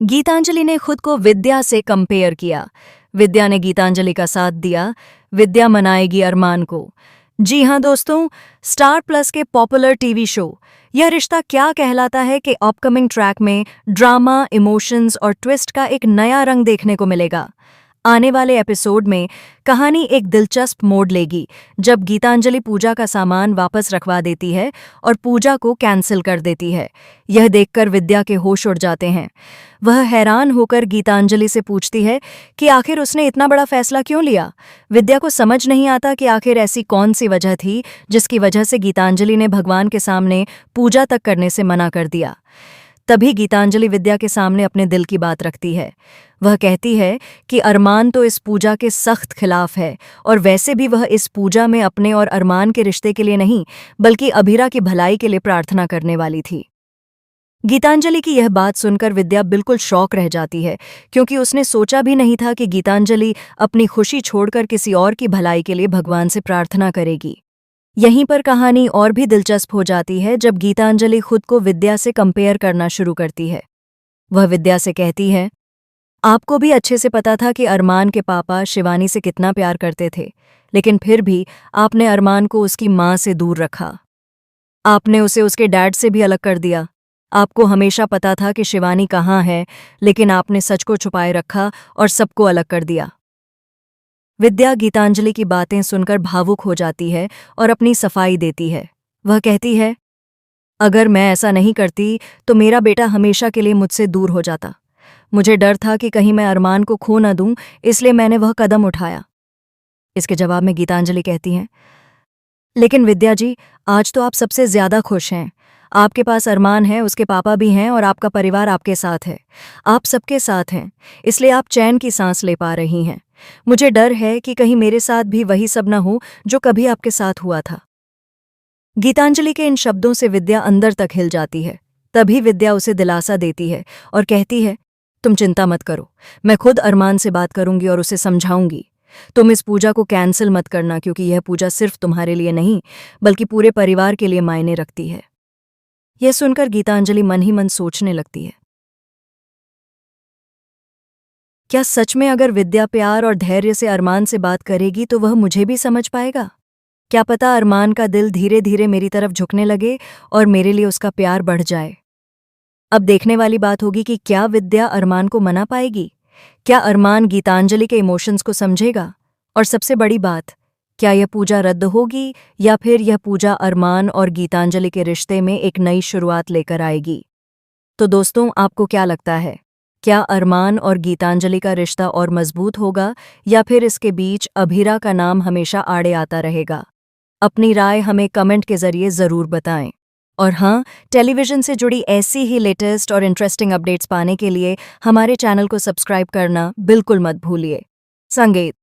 गीतांजलि ने खुद को विद्या से कंपेयर किया। विद्या ने गीतांजलि का साथ दिया। विद्या मनाएगी अरमान को। जी हां दोस्तों, स्टार प्लस के पॉपुलर टीवी शो यह रिश्ता क्या कहलाता है कि अपकमिंग ट्रैक में ड्रामा, इमोशंस और ट्विस्ट का एक नया रंग देखने को मिलेगा। आने वाले एपिसोड में कहानी एक दिलचस्प मोड़ लेगी जब गीतांजलि पूजा का सामान वापस रखवा देती है और पूजा को कैंसिल कर देती है। यह देखकर विद्या के होश उड़ जाते हैं। वह हैरान होकर गीतांजलि से पूछती है कि आखिर उसने इतना बड़ा फैसला क्यों लिया। विद्या को समझ नहीं आता कि आखिर ऐसी कौन सी वजह थी जिसकी वजह से गीतांजलि ने भगवान के सामने पूजा तक करने से मना कर दिया। तभी गीतांजलि विद्या के सामने अपने दिल की बात रखती है। वह कहती है कि अरमान तो इस पूजा के सख्त खिलाफ है और वैसे भी वह इस पूजा में अपने और अरमान के रिश्ते के लिए नहीं बल्कि अभीरा की भलाई के लिए प्रार्थना करने वाली थी। गीतांजलि की यह बात सुनकर विद्या बिल्कुल शॉक रह जाती है, क्योंकि उसने सोचा भी नहीं था कि गीतांजलि अपनी खुशी छोड़कर किसी और की भलाई के लिए भगवान से प्रार्थना करेगी। यहीं पर कहानी और भी दिलचस्प हो जाती है जब गीतांजलि खुद को विद्या से कंपेयर करना शुरू करती है। वह विद्या से कहती है, आपको भी अच्छे से पता था कि अरमान के पापा शिवानी से कितना प्यार करते थे, लेकिन फिर भी आपने अरमान को उसकी माँ से दूर रखा। आपने उसे उसके डैड से भी अलग कर दिया। आपको हमेशा पता था कि शिवानी कहाँ है, लेकिन आपने सच को छुपाए रखा और सबको अलग कर दिया। विद्या गीतांजलि की बातें सुनकर भावुक हो जाती है और अपनी सफाई देती है। वह कहती है, अगर मैं ऐसा नहीं करती तो मेरा बेटा हमेशा के लिए मुझसे दूर हो जाता। मुझे डर था कि कहीं मैं अरमान को खो न दूं, इसलिए मैंने वह कदम उठाया। इसके जवाब में गीतांजलि कहती हैं, लेकिन विद्या जी, आज तो आप सबसे ज्यादा खुश हैं। आपके पास अरमान है, उसके पापा भी हैं और आपका परिवार आपके साथ है। आप सबके साथ हैं, इसलिए आप चैन की सांस ले पा रही हैं। मुझे डर है कि कहीं मेरे साथ भी वही सब न हो जो कभी आपके साथ हुआ था। गीतांजलि के इन शब्दों से विद्या अंदर तक हिल जाती है। तभी विद्या उसे दिलासा देती है और कहती है, तुम चिंता मत करो, मैं खुद अरमान से बात करूंगी और उसे समझाऊंगी। तुम इस पूजा को कैंसिल मत करना, क्योंकि यह पूजा सिर्फ तुम्हारे लिए नहीं बल्कि पूरे परिवार के लिए मायने रखती है। यह सुनकर गीतांजलि मन ही मन सोचने लगती है, क्या सच में अगर विद्या प्यार और धैर्य से अरमान से बात करेगी तो वह मुझे भी समझ पाएगा? क्या पता अरमान का दिल धीरे धीरे मेरी तरफ झुकने लगे और मेरे लिए उसका प्यार बढ़ जाए। अब देखने वाली बात होगी कि क्या विद्या अरमान को मना पाएगी? क्या अरमान गीतांजलि के इमोशंस को समझेगा? और सबसे बड़ी बात, क्या यह पूजा रद्द होगी या फिर यह पूजा अरमान और गीतांजलि के रिश्ते में एक नई शुरुआत लेकर आएगी? तो दोस्तों, आपको क्या लगता है? क्या अरमान और गीतांजलि का रिश्ता और मजबूत होगा या फिर इसके बीच अभीरा का नाम हमेशा आड़े आता रहेगा? अपनी राय हमें कमेंट के जरिए ज़रूर बताएं। और हाँ, टेलीविज़न से जुड़ी ऐसी ही लेटेस्ट और इंटरेस्टिंग अपडेट्स पाने के लिए हमारे चैनल को सब्सक्राइब करना बिल्कुल मत भूलिए। संगीत।